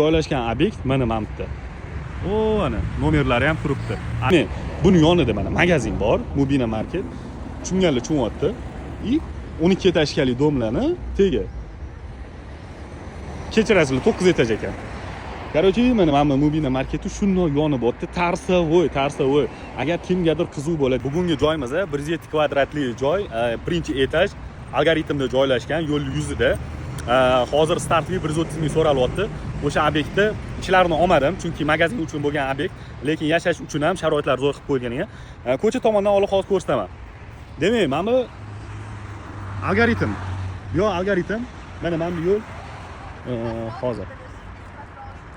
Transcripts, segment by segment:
Joylashgan obyekt mana bu yerda. O, ana nomerlari ham turibdi. Mana buni yonida mana magazin bor, Mubina market. Tushunganlar tushunyapti. И 12 etажkali domlarni tegi. Kechirasizlar 9 etaj ekan. Короче, mana Mubina marketi shundoq yonib o'tdi. Tarsovoy. Agar kimgadir qiziq bo'ladi, bugungi joyimiz 107 kvadratli joy, birinchi etaj, algoritmda joylashgan, yo'l yuzida. Hozir startli 130 ming so'ralyapti. O'sha obyektni ishlarini olmadim, chunki magazin uchun bo'lgan obyekt, lekin yashash uchun ham sharoitlar zo'r qilib qo'ygan ekan. Ko'cha tomondan olib hozir ko'rsataman. Demak, mana bu algoritm. Algoritm. Mana bu yo'l hozir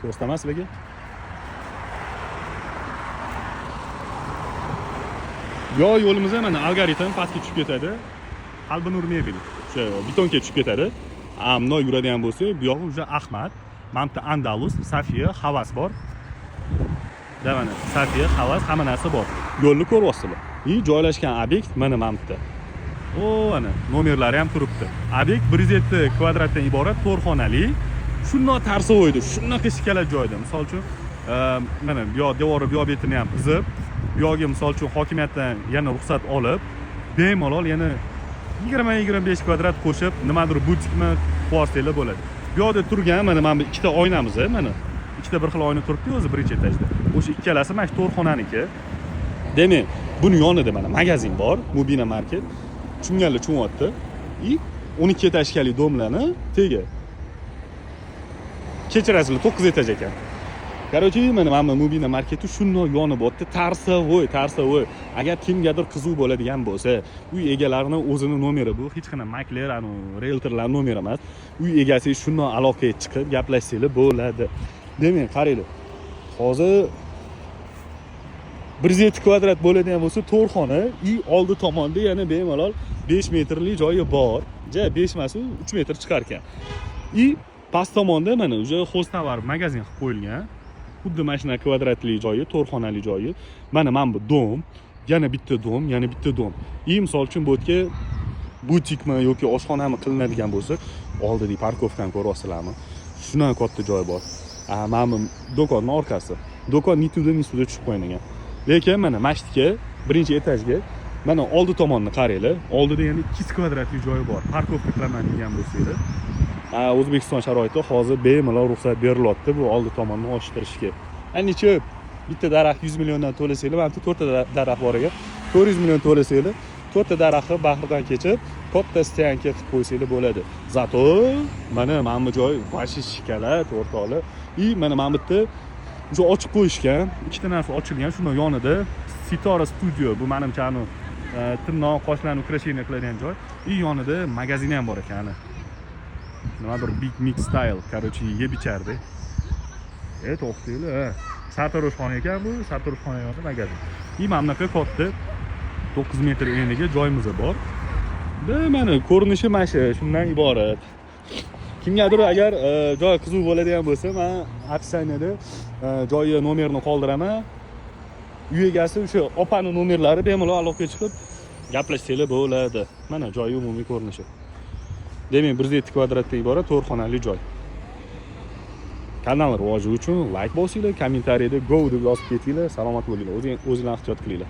ko'rsataman sizlarga. Yo'limiz mana algoritm pastga tushib ketadi. Qalbinur mebel. O'sha betonga tushib ketadi. Ammo yuradigan bo'lsa, bu yoq уже Ahmad, Mamta Andalus, Safiya, Havas bor. Mana Safiya, Havas hamma narsa bor. Yo'lni ko'ryapsizlar. Joylashgan obyekt mana Mamta. Ana nomerlari ham turibdi. Obyekt 107 kvadratdan iborat 4 xonali. Shundoq Tarsovoyda, shundoq kichkina joyda. Misol uchun, mana bu yoq devori bu obyektni ham buzib, bu yoqga misol uchun hokimiyatdan yana ruxsat olib, bemalol yana 20-25 kvadrat qo'shib, nimadir butikmi qo'yasizlar bo'ladi. Bu yoqda turgan mana bu ikkita oynamiz, mana ikkita bir xil oyna turibdi o'zi birinchi etajda. O'sha ikkalasi mana shu 4 xonaniki. Demak, buni yonida mana magazin bor, Mubina market. Tushunganlar tushunyapti. 12 etажkali domlarni tegi. Kechirasizlar 9 etaj ekan. Короче, mana Mubina marketi shundoq yonib o'tdi. Tarsovoy. Agar kimgadir qiziq bo'ladigan bo'lsa, uy egalarining o'zini nomeri bu, hech qanday makler, realtorlar nomeri emas. Uy egasiga shundoq aloqaga chiqib gaplashsanglar bo'ladi. Demak, qaranglar. Hozir 107 kvadrat bo'ladigan bo'lsa, 4 xona, oldi tomonda yana bemalol 5 metrli joyi bor. 5 emas, 3 metr chiqar ekan. Past tomonda mana o'sha hostovar magazin qilib qo'yilgan. Xuddi mashina kvadratli joyi, 4 xonali joyi. Mana bu dom, yana bitta dom. Misol uchun bu yerga butikmi yoki oshxonami qilinadigan bo'lsa, oldida parkovkani ko'ryapsizlarmi? Shundan katta joy bor. Mana bu do'konning orqasi. Do'kon nituda tushib qo'yilgan. Lekin mana masjidga, birinchi etajga, mana oldi tomonni qaranglar. Oldida yana 2 kvadratli joyi bor. Parkovka qilaman degan bo'lsangiz, O'zbekiston sharoitida hozir bemalol ruxsat berilyapti bu oldi tomonni ochtirishga. Necha bitta daraxt 100 milliondan to'lasanglar, mana 4 ta daraxt bor ekan. 400 million to'lasanglar, 4 ta daraxtni bahridan kechib, katta stoyanka qilib qo'ysanglar bo'ladi. Zato mana bu joy vashi shikalat, o'rtoqlar. Mana bu yerda o'sha ochib qo'yishgan, ikkita narsa ochilgan, shunday yonida Sitora studio, bu menimcha tirnoq, qoshlarni ukrasheniya qiladigan joy. Yonida magazin ham bor ekan. Nimadir Big Mix Style, короче, yeb ichardi. To'xtaylar. Sartaroshxona ekan bu, sartaroshxona yonida magazin. Mana bunaqa katta 9 metr eniga joyimiz bor. Mana ko'rinishi mana shundan iborat. Kimgadir agar joy qiziq bo'ladigan bo'lsa, men opsiyada joyi nomerini qoldiraman. Uy egasi o'sha opani nomerlari bemalol aloqaga chiqib gaplashsanglar bo'ladi. Mana joy umumiy ko'rinishi. Demak, 107 kvadratdan iborat 4 xonali joy. Kanal rivoji uchun like bosinglar, kommentariyada go deb yozib ketinglar. Salomat bo'linglar. O'zingizlarni ehtiyot qilinglar.